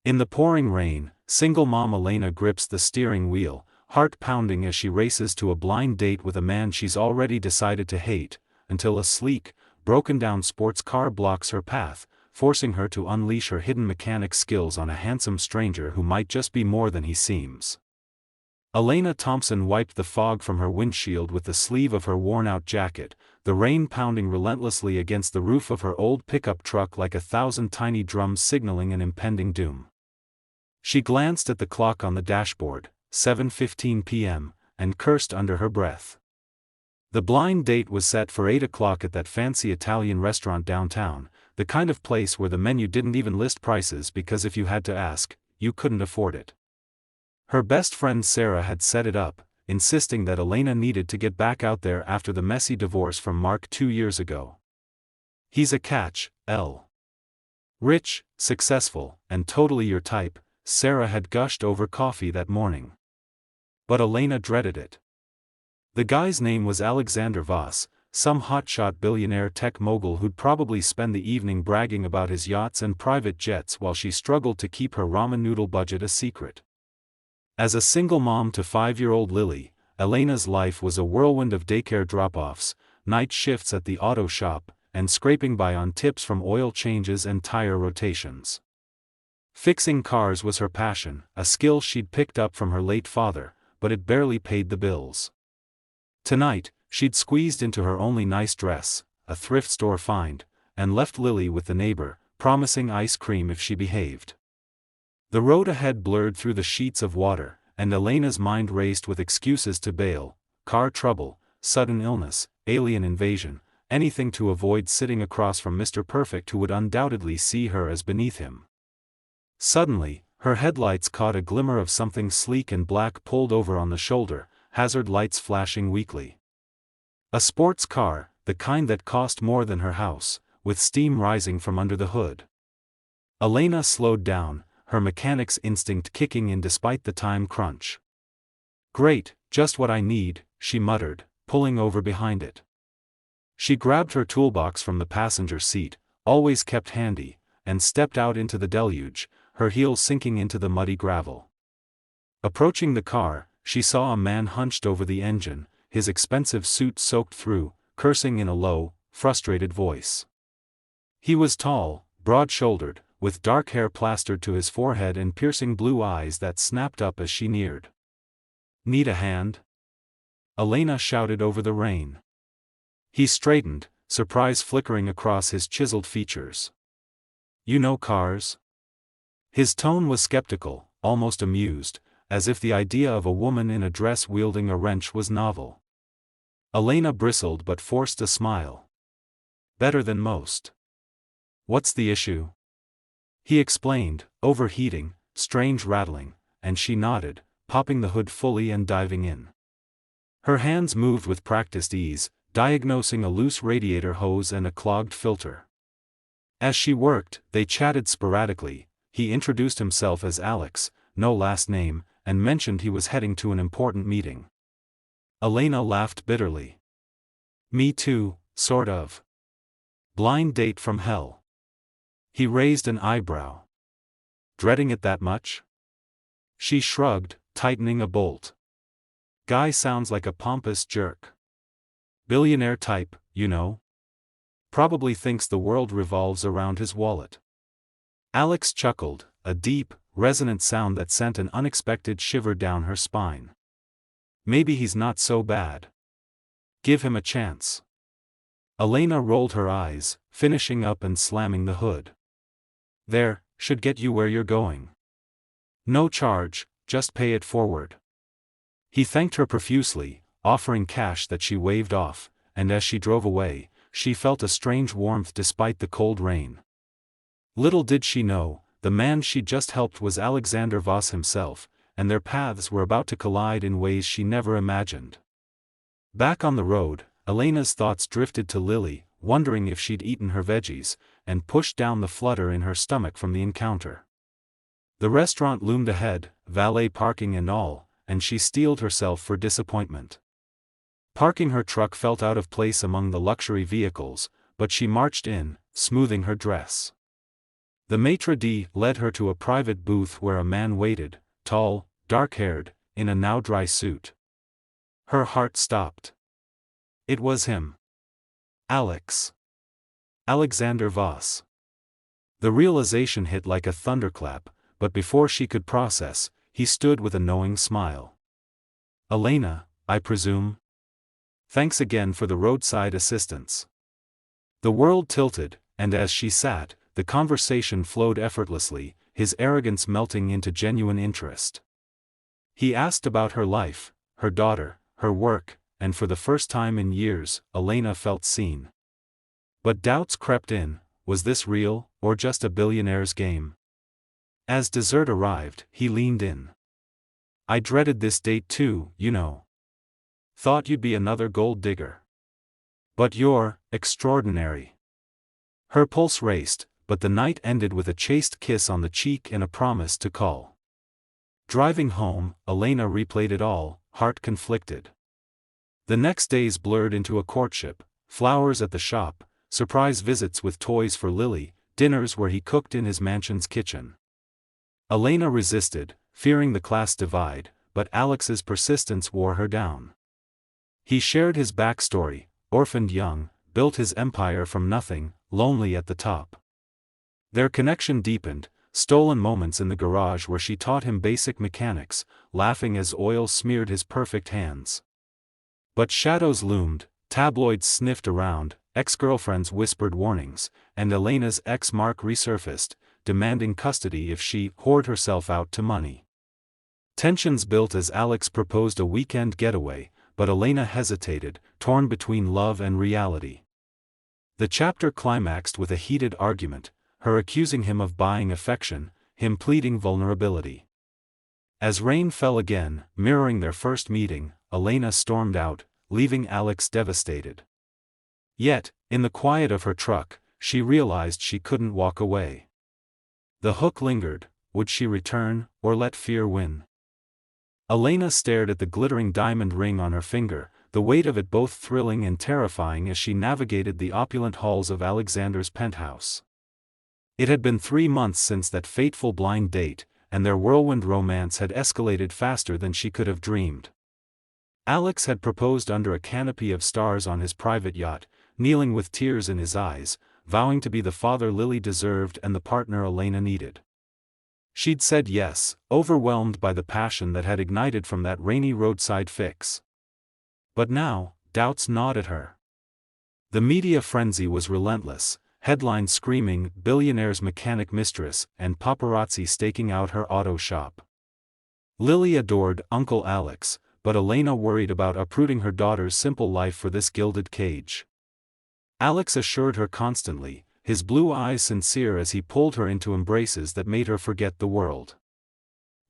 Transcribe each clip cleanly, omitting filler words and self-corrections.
In the pouring rain, single mom Elena grips the steering wheel, heart pounding as she races to a blind date with a man she's already decided to hate, until a sleek, broken-down sports car blocks her path, forcing her to unleash her hidden mechanic skills on a handsome stranger who might just be more than he seems. Elena Thompson wiped the fog from her windshield with the sleeve of her worn-out jacket, the rain pounding relentlessly against the roof of her old pickup truck like 1,000 tiny drums signaling an impending doom. She glanced at the clock on the dashboard, 7:15 p.m., and cursed under her breath. The blind date was set for 8 o'clock at that fancy Italian restaurant downtown, the kind of place where the menu didn't even list prices because if you had to ask, you couldn't afford it. Her best friend Sarah had set it up, insisting that Elena needed to get back out there after the messy divorce from Mark 2 years ago. He's a catch, Elle. Rich, successful, and totally your type, Sarah had gushed over coffee that morning. But Elena dreaded it. The guy's name was Alexander Voss, some hotshot billionaire tech mogul who'd probably spend the evening bragging about his yachts and private jets while she struggled to keep her ramen noodle budget a secret. As a single mom to 5-year-old Lily, Elena's life was a whirlwind of daycare drop-offs, night shifts at the auto shop, and scraping by on tips from oil changes and tire rotations. Fixing cars was her passion, a skill she'd picked up from her late father, but it barely paid the bills. Tonight, she'd squeezed into her only nice dress, a thrift store find, and left Lily with the neighbor, promising ice cream if she behaved. The road ahead blurred through the sheets of water, and Elena's mind raced with excuses to bail: car trouble, sudden illness, alien invasion, anything to avoid sitting across from Mr. Perfect who would undoubtedly see her as beneath him. Suddenly, her headlights caught a glimmer of something sleek and black pulled over on the shoulder, hazard lights flashing weakly. A sports car, the kind that cost more than her house, with steam rising from under the hood. Elena slowed down, her mechanic's instinct kicking in despite the time crunch. "Great, just what I need," she muttered, pulling over behind it. She grabbed her toolbox from the passenger seat, always kept handy, and stepped out into the deluge, her heels sinking into the muddy gravel. Approaching the car, she saw a man hunched over the engine, his expensive suit soaked through, cursing in a low, frustrated voice. He was tall, broad-shouldered, with dark hair plastered to his forehead and piercing blue eyes that snapped up as she neared. "Need a hand?" Elena shouted over the rain. He straightened, surprise flickering across his chiseled features. "You know cars?" His tone was skeptical, almost amused, as if the idea of a woman in a dress wielding a wrench was novel. Elena bristled but forced a smile. "Better than most." "What's the issue?" He explained, overheating, strange rattling, and she nodded, popping the hood fully and diving in. Her hands moved with practiced ease, diagnosing a loose radiator hose and a clogged filter. As she worked, they chatted sporadically. He introduced himself as Alex, no last name, and mentioned he was heading to an important meeting. Elena laughed bitterly. "Me too, sort of. Blind date from hell." He raised an eyebrow. "Dreading it that much?" She shrugged, tightening a bolt. "Guy sounds like a pompous jerk. Billionaire type, you know. Probably thinks the world revolves around his wallet." Alex chuckled, a deep, resonant sound that sent an unexpected shiver down her spine. "Maybe he's not so bad. Give him a chance." Elena rolled her eyes, finishing up and slamming the hood. "There, should get you where you're going. No charge, just pay it forward." He thanked her profusely, offering cash that she waved off, and as she drove away, she felt a strange warmth despite the cold rain. Little did she know, the man she'd just helped was Alexander Voss himself, and their paths were about to collide in ways she never imagined. Back on the road, Elena's thoughts drifted to Lily, wondering if she'd eaten her veggies, and pushed down the flutter in her stomach from the encounter. The restaurant loomed ahead, valet parking and all, and she steeled herself for disappointment. Parking her truck felt out of place among the luxury vehicles, but she marched in, smoothing her dress. The maitre d' led her to a private booth where a man waited, tall, dark-haired, in a now-dry suit. Her heart stopped. It was him. Alex. Alexander Voss. The realization hit like a thunderclap, but before she could process, he stood with a knowing smile. "Elena, I presume? Thanks again for the roadside assistance." The world tilted, and as she sat, the conversation flowed effortlessly, his arrogance melting into genuine interest. He asked about her life, her daughter, her work, and for the first time in years, Elena felt seen. But doubts crept in. Was this real, or just a billionaire's game? As dessert arrived, he leaned in. "I dreaded this date too, you know. Thought you'd be another gold digger. But you're extraordinary." Her pulse raced, but the night ended with a chaste kiss on the cheek and a promise to call. Driving home, Elena replayed it all, heart conflicted. The next days blurred into a courtship, flowers at the shop, surprise visits with toys for Lily, dinners where he cooked in his mansion's kitchen. Elena resisted, fearing the class divide, but Alex's persistence wore her down. He shared his backstory, orphaned young, built his empire from nothing, lonely at the top. Their connection deepened, stolen moments in the garage where she taught him basic mechanics, laughing as oil smeared his perfect hands. But shadows loomed, tabloids sniffed around, ex-girlfriends whispered warnings, and Elena's ex Mark resurfaced, demanding custody if she poured herself out to money. Tensions built as Alex proposed a weekend getaway, but Elena hesitated, torn between love and reality. The chapter climaxed with a heated argument, her accusing him of buying affection, him pleading vulnerability. As rain fell again, mirroring their first meeting, Elena stormed out, leaving Alex devastated. Yet, in the quiet of her truck, she realized she couldn't walk away. The hook lingered. Would she return, or let fear win? Elena stared at the glittering diamond ring on her finger, the weight of it both thrilling and terrifying as she navigated the opulent halls of Alexander's penthouse. It had been 3 months since that fateful blind date, and their whirlwind romance had escalated faster than she could have dreamed. Alex had proposed under a canopy of stars on his private yacht, kneeling with tears in his eyes, vowing to be the father Lily deserved and the partner Elena needed. She'd said yes, overwhelmed by the passion that had ignited from that rainy roadside fix. But now, doubts gnawed at her. The media frenzy was relentless, headlines screaming "Billionaire's mechanic mistress" and paparazzi staking out her auto shop. Lily adored Uncle Alex, but Elena worried about uprooting her daughter's simple life for this gilded cage. Alex assured her constantly, his blue eyes sincere as he pulled her into embraces that made her forget the world.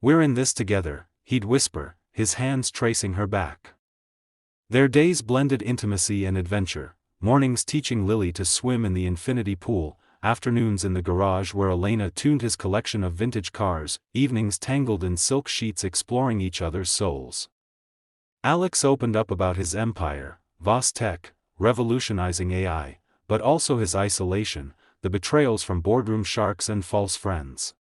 "We're in this together," he'd whisper, his hands tracing her back. Their days blended intimacy and adventure, mornings teaching Lily to swim in the infinity pool, afternoons in the garage where Elena tuned his collection of vintage cars, evenings tangled in silk sheets exploring each other's souls. Alex opened up about his empire, Voss Tech, revolutionizing AI, but also his isolation, the betrayals from boardroom sharks and false friends.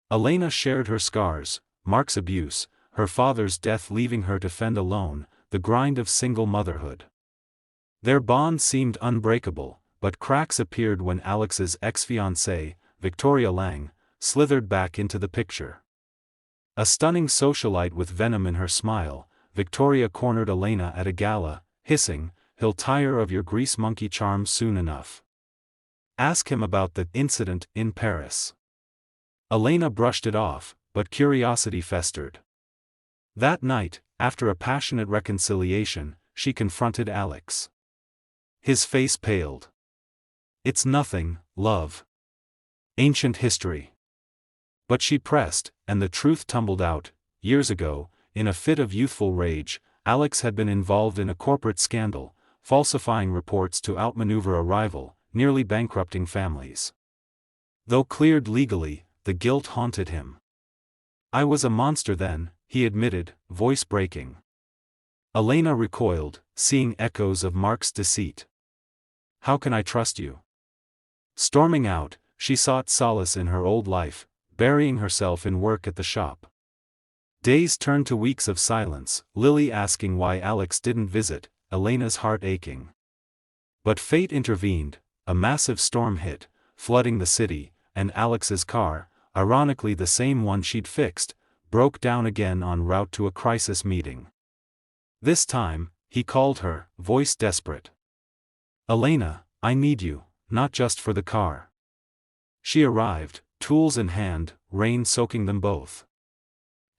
Elena shared her scars, Mark's abuse, her father's death leaving her to fend alone, the grind of single motherhood. Their bond seemed unbreakable, but cracks appeared when Alex's ex-fiancée, Victoria Lang, slithered back into the picture. A stunning socialite with venom in her smile, Victoria cornered Elena at a gala, hissing, "He'll tire of your grease monkey charms soon enough. Ask him about the incident in Paris." Elena brushed it off, but curiosity festered. That night, after a passionate reconciliation, she confronted Alex. His face paled. "It's nothing, love. Ancient history." But she pressed, and the truth tumbled out. Years ago, in a fit of youthful rage, Alex had been involved in a corporate scandal, falsifying reports to outmaneuver a rival, nearly bankrupting families. Though cleared legally, the guilt haunted him. "I was a monster then," he admitted, voice breaking. Elena recoiled, seeing echoes of Mark's deceit. "How can I trust you?" Storming out, she sought solace in her old life, burying herself in work at the shop. Days turned to weeks of silence, Lily asking why Alex didn't visit, Elena's heart aching. But fate intervened, a massive storm hit, flooding the city, and Alex's car, ironically the same one she'd fixed, broke down again en route to a crisis meeting. This time, he called her, voice desperate. "Elena, I need you, not just for the car." She arrived, tools in hand, rain soaking them both.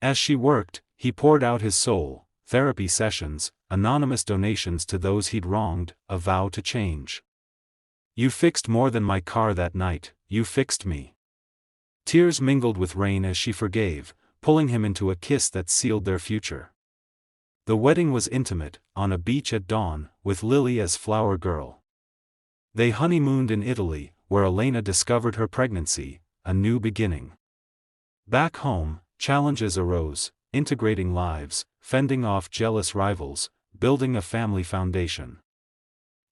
As she worked, he poured out his soul, therapy sessions, anonymous donations to those he'd wronged, a vow to change. "You fixed more than my car that night, you fixed me." Tears mingled with rain as she forgave, pulling him into a kiss that sealed their future. The wedding was intimate, on a beach at dawn, with Lily as flower girl. They honeymooned in Italy, where Elena discovered her pregnancy, a new beginning. Back home, challenges arose, integrating lives, fending off jealous rivals, building a family foundation.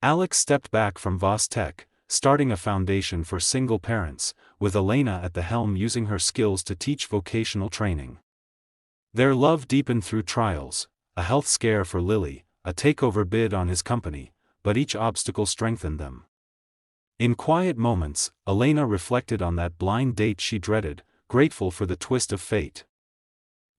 Alex stepped back from Vostek, starting a foundation for single parents, with Elena at the helm using her skills to teach vocational training. Their love deepened through trials, a health scare for Lily, a takeover bid on his company, but each obstacle strengthened them. In quiet moments, Elena reflected on that blind date she dreaded, grateful for the twist of fate.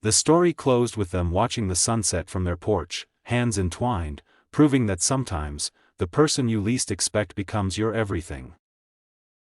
The story closed with them watching the sunset from their porch, hands entwined, proving that sometimes, the person you least expect becomes your everything.